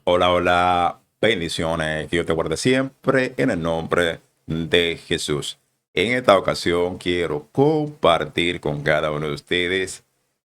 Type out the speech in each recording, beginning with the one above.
Hola, hola, bendiciones, que Dios te guarde siempre en el nombre de Jesús. En esta ocasión quiero compartir con cada uno de ustedes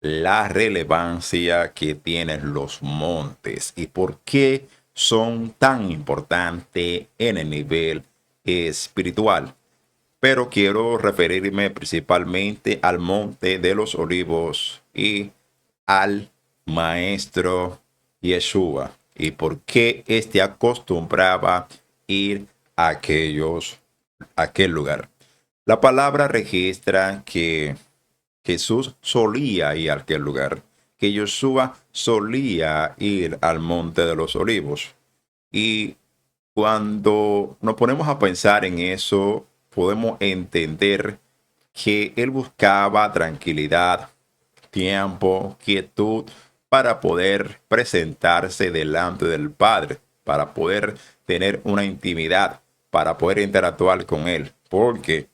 la relevancia que tienen los montes y por qué son tan importantes en el nivel espiritual. Pero quiero referirme principalmente al Monte de los Olivos y al Maestro Yeshua y por qué éste acostumbraba ir a aquel lugar. La palabra registra que Jesús solía ir a aquel lugar, que Yeshua solía ir al Monte de los Olivos. Y cuando nos ponemos a pensar en eso, podemos entender que él buscaba tranquilidad, tiempo, quietud para poder presentarse delante del Padre, para poder tener una intimidad, para poder interactuar con él. Porque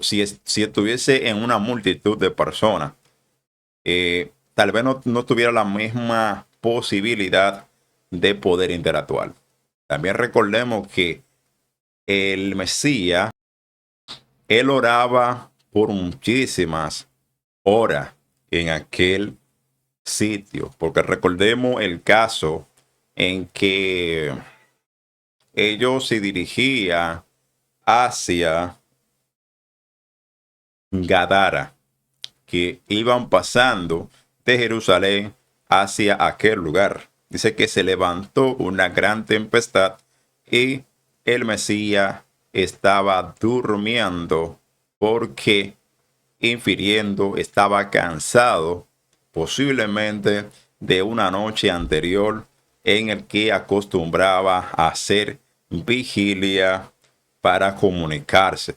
si estuviese en una multitud de personas, tal vez no tuviera la misma posibilidad de poder interactuar. También recordemos que el Mesías, él oraba por muchísimas horas en aquel sitio, porque recordemos el caso en que ellos se dirigían hacia Gadara, que iban pasando de Jerusalén hacia aquel lugar. Dice que se levantó una gran tempestad y el Mesías estaba durmiendo porque infiriendo estaba cansado posiblemente de una noche anterior en el que acostumbraba a hacer vigilia para comunicarse.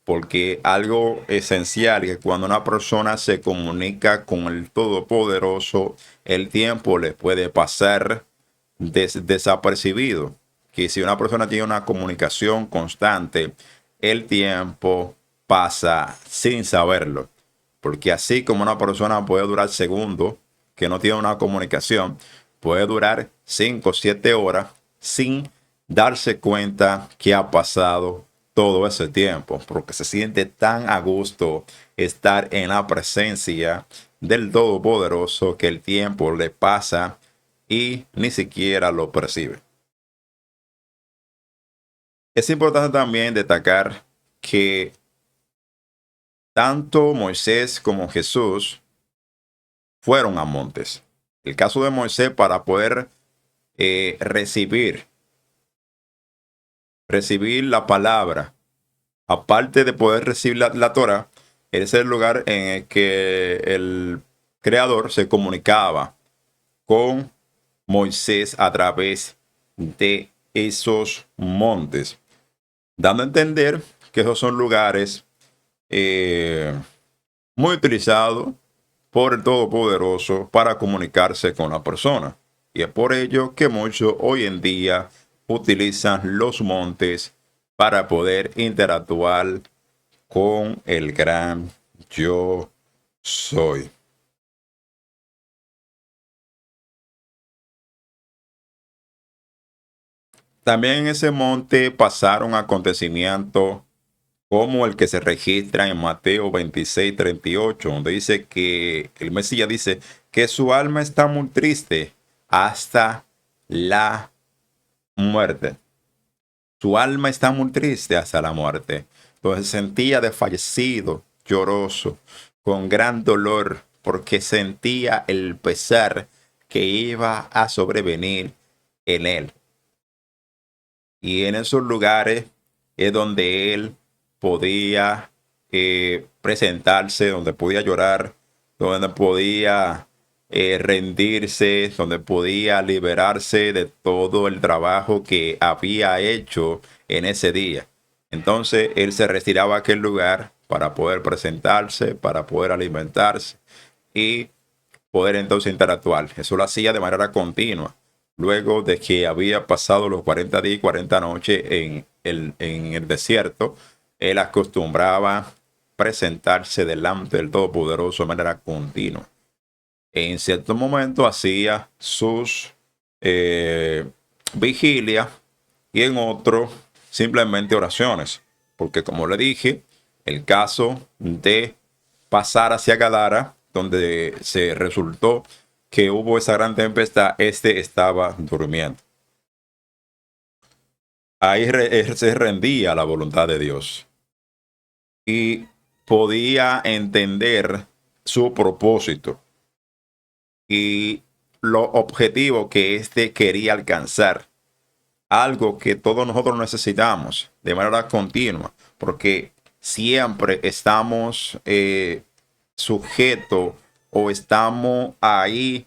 Porque algo esencial es que cuando una persona se comunica con el Todopoderoso, el tiempo le puede pasar desapercibido. Que si una persona tiene una comunicación constante, el tiempo pasa sin saberlo. Porque así como una persona puede durar segundos que no tiene una comunicación, puede durar 5 o 7 horas sin darse cuenta que ha pasado todo ese tiempo, porque se siente tan a gusto estar en la presencia del Todopoderoso que el tiempo le pasa y ni siquiera lo percibe. Es importante también destacar que tanto Moisés como Jesús fueron a montes. El caso de Moisés para poder recibir la palabra, aparte de poder recibir la Torah, es el lugar en el que el Creador se comunicaba con Moisés a través de esos montes, dando a entender que esos son lugares eh, muy utilizados por el Todopoderoso para comunicarse con la persona. Y es por ello que muchos hoy en día utilizan los montes para poder interactuar con el gran yo soy. También en ese monte pasaron acontecimientos como el que se registra en Mateo 26:38, donde dice que el Mesías dice que su alma está muy triste hasta la muerte. Su alma está muy triste hasta la muerte. Entonces sentía desfallecido, lloroso, con gran dolor, porque sentía el pesar que iba a sobrevenir en él. Y en esos lugares es donde él podía presentarse, donde podía llorar, donde podía rendirse, donde podía liberarse de todo el trabajo que había hecho en ese día. Entonces él se retiraba a aquel lugar para poder presentarse, para poder alimentarse y poder entonces interactuar. Eso lo hacía de manera continua. Luego de que había pasado los 40 días y 40 noches en el desierto, él acostumbraba presentarse delante del Todopoderoso de manera continua. En cierto momento hacía sus eh, vigilias y en otro simplemente oraciones. Porque como le dije, el caso de pasar hacia Gadara, donde se resultó que hubo esa gran tempestad, este estaba durmiendo. Ahí él se rendía a la voluntad de Dios y podía entender su propósito y los objetivos que éste quería alcanzar. Algo que todos nosotros necesitamos de manera continua, porque siempre estamos sujetos o estamos ahí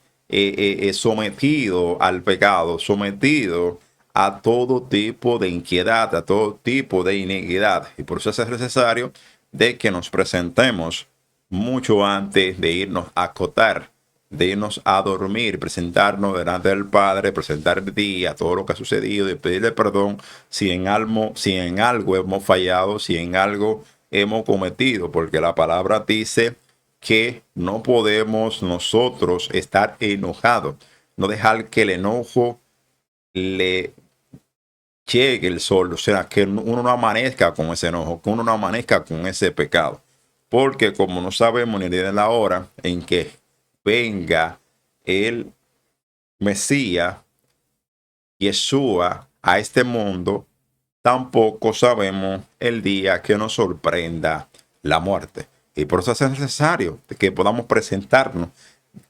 sometidos al pecado, sometidos a todo tipo de inquietud, a todo tipo de iniquidad. Y por eso es necesario de que nos presentemos mucho antes de irnos a acotar, de irnos a dormir, presentarnos delante del Padre, presentar el día, todo lo que ha sucedido y pedirle perdón si en algo hemos fallado, si en algo hemos cometido, porque la palabra dice que no podemos nosotros estar enojados, no dejar que el enojo le llegue el sol, o sea, que uno no amanezca con ese enojo, que uno no amanezca con ese pecado, porque como no sabemos ni de la hora en que venga el Mesías, Yeshua, a este mundo, tampoco sabemos el día que nos sorprenda la muerte. Y por eso es necesario que podamos presentarnos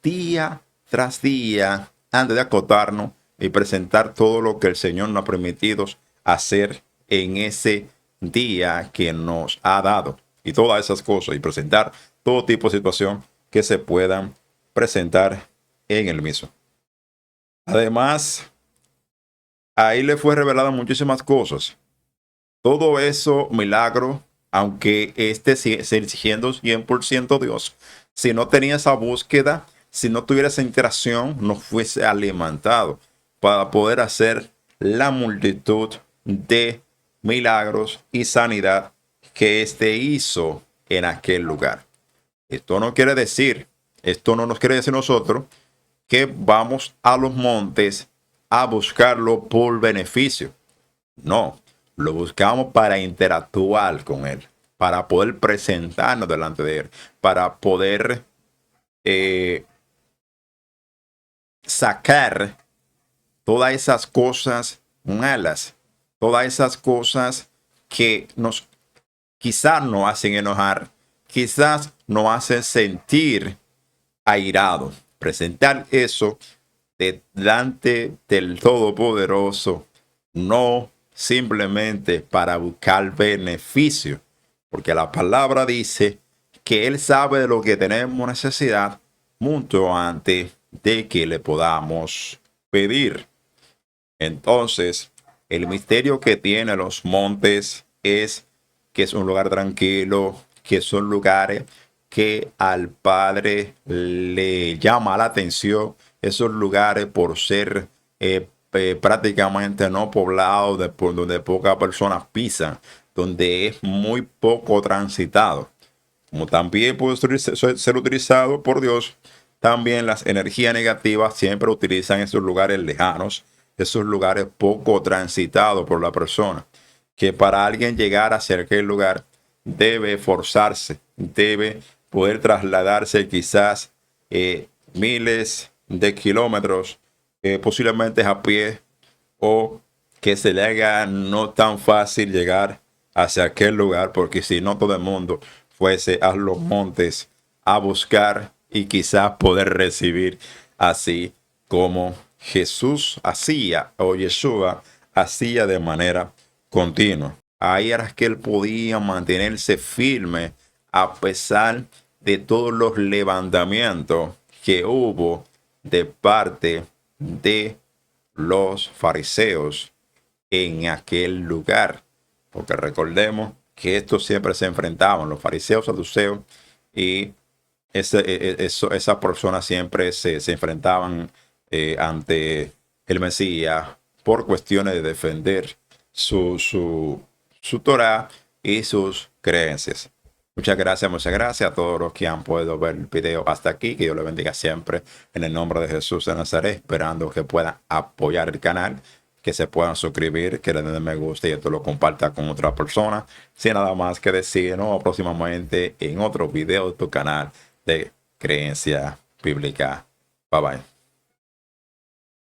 día tras día antes de acotarnos y presentar todo lo que el Señor nos ha permitido hacer en ese día que nos ha dado. Y todas esas cosas y presentar todo tipo de situación que se puedan presentar en el mismo. Además, ahí le fue revelado muchísimas cosas. Todo eso, milagro, aunque siendo 100% Dios, si no tenía esa búsqueda, si no tuviera esa interacción, no fuese alimentado para poder hacer la multitud de milagros y sanidad que éste hizo en aquel lugar. Esto no quiere decir, esto no nos quiere decir nosotros que vamos a los montes a buscarlo por beneficio. No, lo buscamos para interactuar con Él, para poder presentarnos delante de Él, para poder eh, sacar todas esas cosas malas, todas esas cosas que nos quizás nos hacen enojar, quizás nos hacen sentir airados. Presentar eso delante del Todopoderoso, no simplemente para buscar beneficio, porque la palabra dice que Él sabe de lo que tenemos necesidad mucho antes de que le podamos pedir. Entonces, el misterio que tiene los montes es que es un lugar tranquilo, que son lugares que al Padre le llama la atención, esos lugares por ser prácticamente no poblados, por donde pocas personas pisan, donde es muy poco transitado. Como también puede ser utilizado por Dios, también las energías negativas siempre utilizan esos lugares lejanos, esos lugares poco transitados por la persona, que para alguien llegar hacia aquel lugar debe forzarse, debe poder trasladarse quizás miles de kilómetros, posiblemente a pie, o que se le haga no tan fácil llegar hacia aquel lugar, porque si no todo el mundo fuese a los montes a buscar y quizás poder recibir así como Jesús hacía o Yeshua hacía de manera continua. Ahí era que él podía mantenerse firme a pesar de todos los levantamientos que hubo de parte de los fariseos en aquel lugar. Porque recordemos que estos siempre se enfrentaban, los fariseos, saduceos, y esas personas siempre se enfrentaban ante el Mesías por cuestiones de defender su Torah y sus creencias. Muchas gracias a todos los que han podido ver el video hasta aquí. Que Dios les bendiga siempre en el nombre de Jesús de Nazaret. Esperando que puedan apoyar el canal, que se puedan suscribir, que le den me gusta y esto lo comparta con otra persona. Sin nada más que decir, ¿no? Próximamente en otro video de tu canal de Creencia Bíblica. Bye bye.